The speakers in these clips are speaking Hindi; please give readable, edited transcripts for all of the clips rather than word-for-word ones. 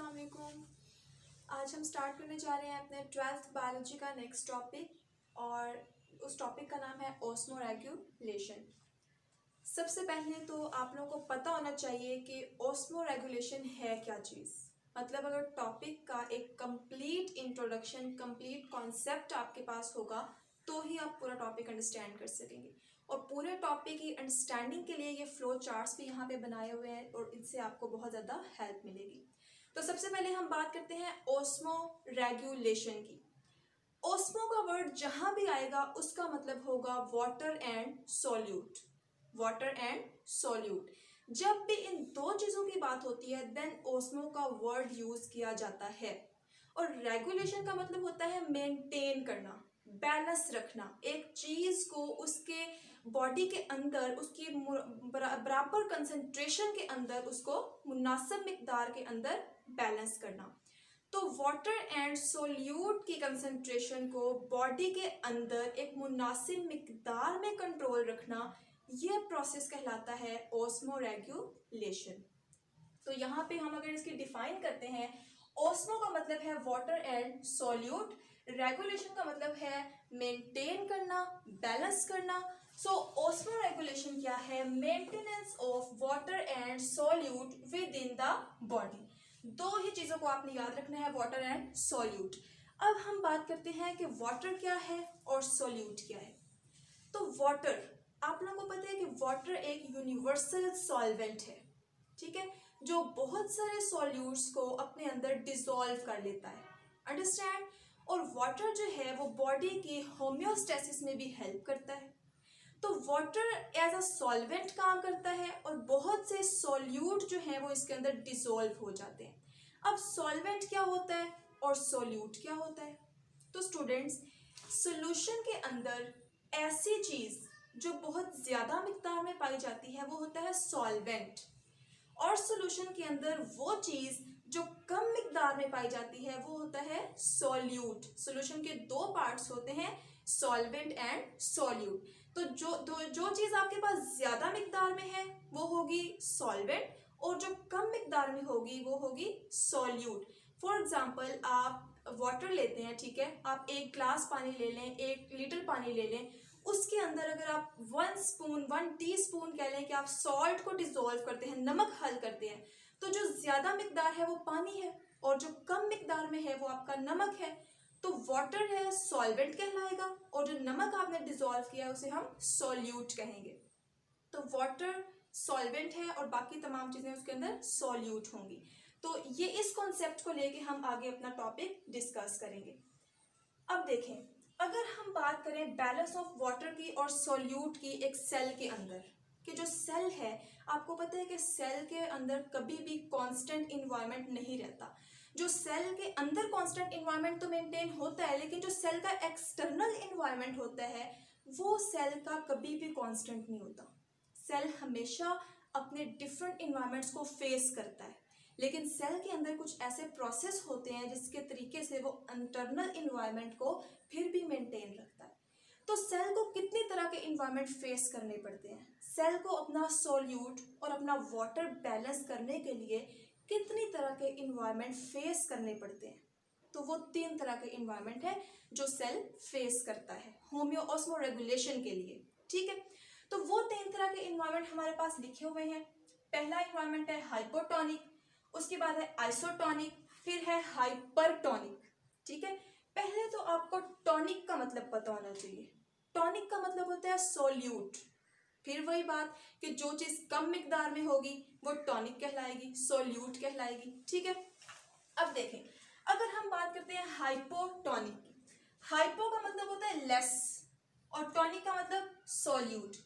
अस्सलाम वालेकुम। आज हम स्टार्ट करने जा रहे हैं अपने 12th बायोलॉजी का नेक्स्ट टॉपिक और उस टॉपिक का नाम है ऑस्मोरेगुलेशन। सबसे पहले तो आप लोगों को पता होना चाहिए कि ऑस्मोरेगुलेशन है क्या चीज़। मतलब अगर टॉपिक का एक कंप्लीट इंट्रोडक्शन, कंप्लीट कॉन्सेप्ट आपके पास होगा तो ही आप पूरा टॉपिक अंडरस्टैंड कर सकेंगे। और पूरे टॉपिक की अंडरस्टैंडिंग के लिए ये फ्लो चार्ट्स भी यहाँ पे बनाए हुए हैं और इनसे आपको बहुत ज़्यादा हेल्प मिलेगी। तो सबसे पहले हम बात करते हैं ऑस्मो रेगुलेशन की। ऑस्मो का वर्ड जहां भी आएगा उसका मतलब होगा water and solute. Water and solute, जब भी इन दो चीजों की बात होती है देन ऑस्मो का वर्ड यूज किया जाता है। और रेगुलेशन का मतलब होता है मेंटेन करना, बैलेंस रखना, एक चीज को उसके बॉडी के अंदर उसकी बराबर कंसंट्रेशन के अंदर उसको मुनासिब मिकदार के अंदर बैलेंस करना। तो वाटर एंड सोल्यूट की कंसंट्रेशन को बॉडी के अंदर एक मुनासिब मिकदार में कंट्रोल रखना, यह प्रोसेस कहलाता है ऑस्मोरेगुलेशन। तो यहाँ पे हम अगर इसकी डिफाइन करते हैं, ऑस्मो का मतलब है वाटर एंड सोल्यूट, रेगुलेशन का मतलब है मेंटेन करना, बैलेंस करना। सो ऑस्मो रेगुलेशन क्या है? Maintenance of water and solute with in the body. दो ही चीजों को आपने याद रखना है, वाटर एंड सोल्यूट। अब हम बात करते हैं कि वाटर क्या है और सोल्यूट क्या है। तो वाटर, आप लोगों को पता है कि वाटर एक यूनिवर्सल सॉल्वेंट है, ठीक है, जो बहुत सारे सॉल्यूट्स को अपने अंदर डिसॉल्व कर लेता है। अंडरस्टैंड? और वाटर जो है वो बॉडी की होम्योस्टेसिस में भी हेल्प करता है। तो वाटर एज अ सॉल्वेंट काम करता है और बहुत से सॉल्यूट जो है वो इसके अंदर डिसॉल्व हो जाते हैं। अब सॉल्वेंट क्या होता है और सॉल्यूट क्या होता है? तो स्टूडेंट्स, सॉल्यूशन के अंदर ऐसी चीज जो बहुत ज्यादा मिकदार में पाई जाती है वो होता है सॉल्वेंट, और सॉल्यूशन के अंदर वो चीज जो कम मिकदार में पाई जाती है वो होता है सॉल्यूट। सॉल्यूशन के दो पार्ट्स होते हैं, सॉल्वेंट एंड सॉल्यूट। तो जो चीज आपके पास ज्यादा मिकदार में है वो होगी सॉल्वेंट, और जो कम मिकदार में होगी वो होगी सॉल्यूट। फॉर एग्जाम्पल, आप वाटर लेते हैं, ठीक है, आप एक ग्लास पानी ले लें, 1 लीटर पानी ले लें, उसके अंदर अगर आप 1 टी स्पून कह लें कि आप सॉल्ट को डिसॉल्व करते हैं, नमक हल करते हैं, तो जो ज्यादा मिकदार है वो पानी है और जो कम मिकदार में है वो आपका नमक है। तो वाटर है सॉल्वेंट कहलाएगा और जो नमक आपने डिसॉल्व किया है उसे हम सॉल्यूट कहेंगे। तो वाटर सॉल्वेंट है और बाकी तमाम चीजें उसके अंदर सॉल्यूट होंगी। तो ये इस कॉन्सेप्ट को लेके हम आगे अपना टॉपिक डिस्कस करेंगे। अब देखें, अगर हम बात करें बैलेंस ऑफ वाटर की और सॉल्यूट की एक सेल के अंदर, कि जो सेल है, आपको पता है कि सेल के अंदर कभी भी कांस्टेंट इन्वायरमेंट नहीं रहता। जो सेल के अंदर कांस्टेंट इन्वायरमेंट तो मेंटेन होता है, लेकिन जो सेल का एक्सटर्नल इन्वायरमेंट होता है वो सेल का कभी भी कांस्टेंट नहीं होता। सेल हमेशा अपने डिफरेंट इन्वायरमेंट्स को फेस करता है, लेकिन सेल के अंदर कुछ ऐसे प्रोसेस होते हैं जिसके तरीके से वो इंटरनल इन्वायरमेंट को फिर भी मेंटेन रखता है। तो सेल को कितनी तरह के इन्वायरमेंट फेस करने पड़ते हैं? सेल को अपना सॉल्यूट और अपना वाटर बैलेंस करने के लिए कितनी तरह के इन्वायरमेंट फेस करने पड़ते हैं? तो वो 3 तरह के इन्वायरमेंट है जो सेल फेस करता है होम्यो ऑस्मो रेगुलेशन के लिए, ठीक है। तो वो 3 तरह के इन्वायरमेंट हमारे पास लिखे हुए हैं। पहला इन्वायरमेंट है हाइपोटोनिक, उसके बाद है आइसोटोनिक, फिर है हाइपरटोनिक, ठीक है। पहले तो आपको टॉनिक का मतलब पता होना चाहिए। टॉनिक का मतलब होता है सोल्यूट। फिर वही बात कि जो चीज कम मिकदार में होगी वो टॉनिक कहलाएगी, सोल्यूट कहलाएगी, ठीक है। अब देखें, अगर हम बात करते हैं हाइपोटोनिक की, हाइपो का मतलब होता है लेस और टॉनिक का मतलब सोल्यूट।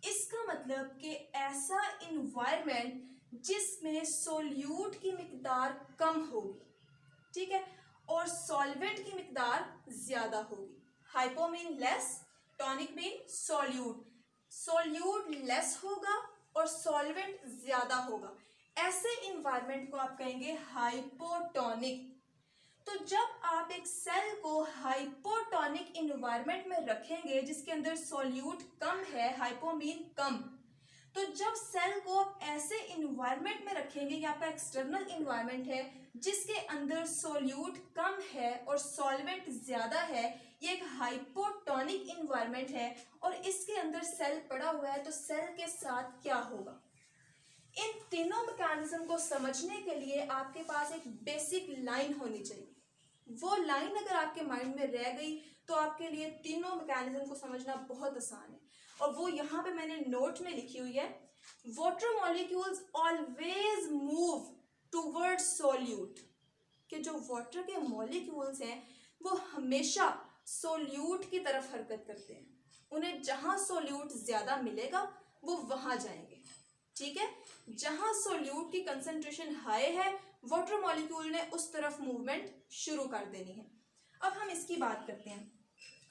इसका मतलब कि ऐसा इन्वायरमेंट जिसमें सोल्यूट की मिकदार कम होगी, ठीक है, और सॉल्वेंट की मिकदार ज्यादा होगी। Hypo mean less, tonic mean solute. Solute less होगा और सॉल्वेंट ज्यादा होगा, ऐसे इन्वायरमेंट को आप कहेंगे हाइपोटोनिक। तो जब आप एक सेल को हाइपोटोनिक इन्वायरमेंट में रखेंगे जिसके अंदर सॉल्यूट कम है, हाइपो मीन कम, तो जब सेल को आप ऐसे इन्वायरमेंट में रखेंगे, ये आपका एक्सटर्नल इन्वायरमेंट है जिसके अंदर सोल्यूट कम है और सॉल्वेंट ज्यादा है, ये एक हाइपोटोनिक इन्वायरमेंट है और इसके अंदर सेल पड़ा हुआ है, तो सेल के साथ क्या होगा? इन तीनों मैकेनिज्म को समझने के लिए आपके पास एक बेसिक लाइन होनी चाहिए। वो लाइन अगर आपके माइंड में रह गई तो आपके लिए तीनों मैकेनिज्म को समझना बहुत आसान है, और वो यहाँ पे मैंने नोट में लिखी हुई है। Water molecules always move toward solute, कि जो वाटर के मॉलिक्यूल्स हैं वो हमेशा सोल्यूट की तरफ हरकत करते हैं। उन्हें जहां सोल्यूट ज्यादा मिलेगा वो वहां जाएंगे, ठीक है। जहां सोल्यूट की कंसंट्रेशन हाई है, वाटर मॉलिक्यूल ने उस तरफ मूवमेंट शुरू कर देनी है। अब हम इसकी बात करते हैं।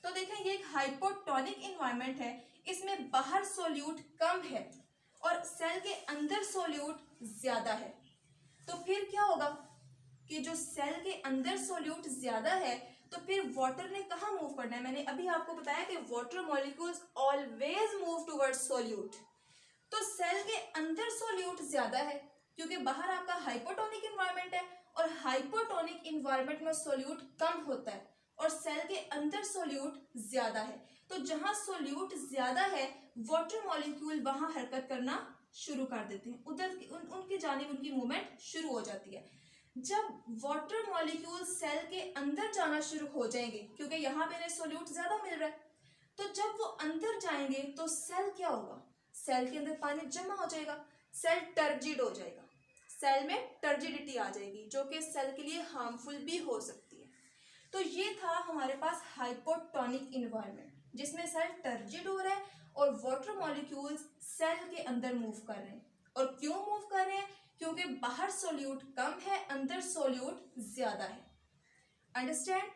तो देखें, ये एक हाइपोटोनिक इन्वायरमेंट है, इसमें बाहर सोल्यूट कम है और सेल के अंदर सोल्यूट ज्यादा है। तो फिर क्या होगा कि जो सेल के अंदर सोल्यूट ज्यादा है, तो फिर वाटर ने कहाँ मूव करना है? मैंने अभी आपको बताया कि water molecules always move towards solute. तो सेल के अंदर सोल्यूट ज्यादा है क्योंकि बाहर आपका हाइपोटोनिक इन्वायरमेंट है, और हाइपोटोनिक इन्वायरमेंट में सोल्यूट कम होता है और सेल के अंदर सोल्यूट ज्यादा है। तो जहां सोल्यूट ज्यादा है, वाटर मॉलिक्यूल वहां हरकत करना शुरू कर देते हैं, उधर उनकी जानिब उनकी मूवमेंट शुरू हो जाती है। जब वाटर मॉलिक्यूल सेल के अंदर जाना शुरू हो जाएंगे, क्योंकि यहाँ पे सोल्यूट ज्यादा मिल रहा है, तो जब वो अंदर जाएंगे तो सेल क्या होगा? सेल के अंदर पानी जमा हो जाएगा, सेल टर्जिड हो जाएगा, सेल में टर्जिडिटी आ जाएगी जो कि सेल के लिए हार्मफुल भी हो सकती है। तो ये था हमारे पास हाइपोटोनिक इन्वायरमेंट जिसमें सेल टर्जिड हो रहा है और वाटर मॉलिक्यूल्स सेल के अंदर मूव कर रहे हैं। और क्यों मूव कर रहे हैं? क्योंकि बाहर सोल्यूट कम है, अंदर सोल्यूट ज्यादा है। अंडरस्टैंड?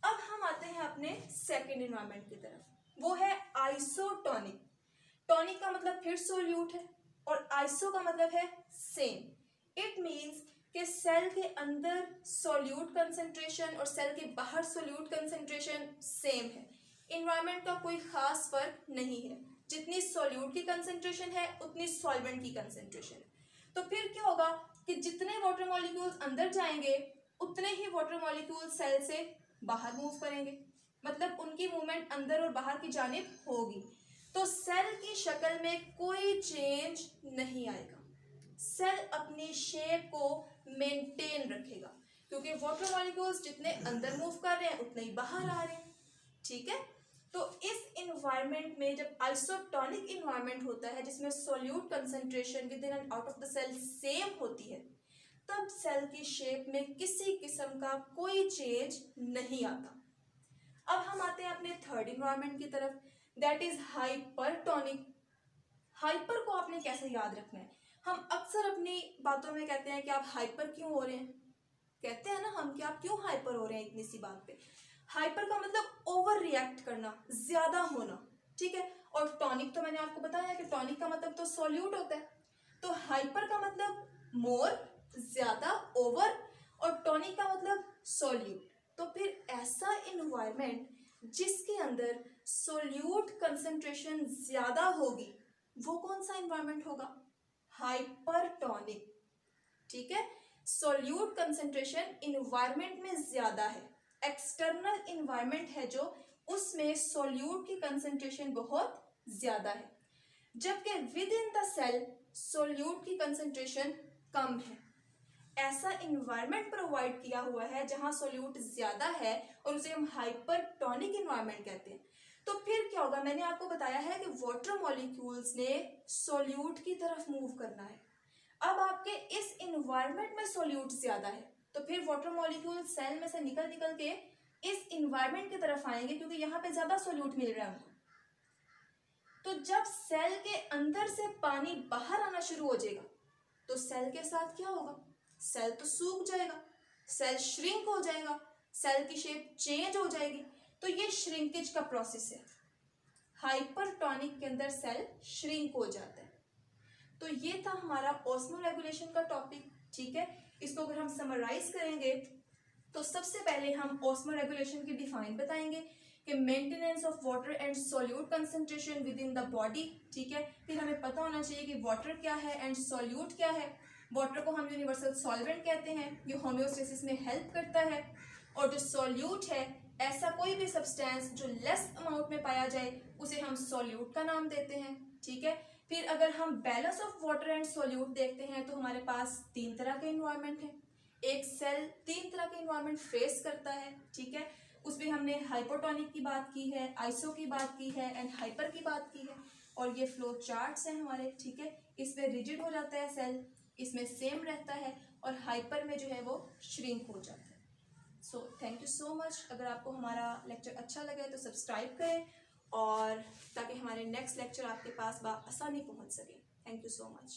अब हम आते हैं अपने सेकेंड इन्वायरमेंट की तरफ, वो है आइसोटोनिक। टॉनिक का मतलब फिर सोल्यूट है और आइसो का मतलब है सेम। इट मीन्स कि सेल के अंदर सोल्यूट कंसंट्रेशन और सेल के बाहर सोल्यूट कंसंट्रेशन सेम है। इन्वायरमेंट का कोई खास फर्क नहीं है, जितनी सोल्यूट की कंसंट्रेशन है उतनी सॉल्वेंट की कंसंट्रेशन है। तो फिर क्या होगा कि जितने वाटर मॉलिक्यूल्स अंदर जाएंगे उतने ही वाटर मॉलिक्यूल सेल से बाहर मूव करेंगे, मतलब उनकी मूवमेंट अंदर और बाहर की जानिब होगी। तो सेल की शक्ल में कोई चेंज नहीं आएगा, सेल अपनी शेप को मेंटेन रखेगा, क्योंकि वाटर मॉलिक्यूल्स जितने अंदर मूव कर रहे हैं उतने ही बाहर आ रहे हैं, ठीक है। तो इस इन्वायरमेंट में जब आइसोटोनिक इन्वायरमेंट होता है जिसमें solute concentration within and out of the cell same होती है, तब सेल की शेप में किसी किस्म का कोई चेंज नहीं आता। अब हम आते हैं अपने थर्ड इन्वायरमेंट की तरफ, दैट इज हाइपरटोनिक। हाइपर को आपने कैसे याद रखना है? हम अक्सर अपनी बातों में कहते हैं कि आप हाइपर क्यों हो रहे हैं, कहते हैं ना हम कि आप क्यों हाइपर हो रहे हैं इतनी सी बात पे। हाइपर का मतलब ओवर रिएक्ट करना, ज्यादा होना, ठीक है। और टॉनिक तो मैंने आपको बताया कि टॉनिक का मतलब तो सोल्यूट होता है, तो हाइपर का मतलब मोर, ज्यादा, ओवर, और टॉनिक का मतलब सोल्यूट। तो फिर ऐसा इन्वायरमेंट जिसके अंदर सोल्यूट कंसंट्रेशन ज्यादा होगी वो कौन सा इन्वायरमेंट होगा? हाइपरटोनिक, ठीक है। सोल्यूट कंसंट्रेशन इन्वायरमेंट में ज्यादा है, एक्सटर्नल इन्वायरमेंट है जो, उसमें सोल्यूट की कंसंट्रेशन बहुत ज्यादा है, जबकि within the cell solute की कंसंट्रेशन कम है। ऐसा इन्वायरमेंट प्रोवाइड किया हुआ है जहां सोल्यूट ज्यादा है और उसे हम हाइपरटोनिक इन्वायरमेंट कहते हैं। तो फिर क्या होगा? मैंने आपको बताया है कि वाटर मॉलिक्यूल्स ने सोल्यूट की तरफ मूव करना है। अब आपके इस इन्वायरमेंट में सोल्यूट ज्यादा है, तो फिर वाटर मॉलिक्यूल सेल में से निकल निकल के इस इन्वायरमेंट की तरफ आएंगे क्योंकि यहाँ पे ज्यादा सोल्यूट मिल रहा है उनको। तो जब सेल के अंदर से पानी बाहर आना शुरू हो जाएगा तो सेल के साथ क्या होगा? सेल तो सूख जाएगा, सेल श्रिंक हो जाएगा, सेल की शेप चेंज हो जाएगी। तो ये श्रिंकेज का प्रोसेस है, हाइपरटोनिक के अंदर सेल श्रिंक हो जाता है। तो ये था हमारा ऑस्मोरेगुलेशन का टॉपिक, ठीक है। इसको अगर हम समराइज करेंगे तो सबसे पहले हम ऑस्मोरेगुलेशन की डिफाइन बताएंगे कि maintenance of water and solute concentration within the body, ठीक है। फिर हमें पता होना चाहिए कि वाटर क्या है एंड सॉल्यूट क्या है। वाटर को हम यूनिवर्सल सॉल्वेंट कहते हैं, ये होम्योस्टेसिस में हेल्प करता है। और जो सॉल्यूट है, ऐसा कोई भी सब्सटेंस जो लेस अमाउंट में पाया जाए उसे हम सॉल्यूट का नाम देते हैं, ठीक है। फिर अगर हम balance of water and solute देखते हैं तो हमारे पास 3 तरह के इन्वायरमेंट हैं। एक सेल 3 तरह के इन्वायरमेंट फेस करता है, ठीक है। उसमें हमने हाइपोटोनिक की बात की है, आइसो की बात की है एंड हाइपर की बात की है। और ये फ्लो चार्ट्स हैं हमारे, ठीक है। इसमें रिजिड हो जाता है सेल, इसमें सेम रहता है, और हाइपर में जो है वो श्रिंक हो जाता है। So thank you so much. अगर आपको हमारा लेक्चर अच्छा लगे तो सब्सक्राइब करें, और ताकि हमारे नेक्स्ट लेक्चर आपके पास आसानी पहुंच सके। Thank you so much.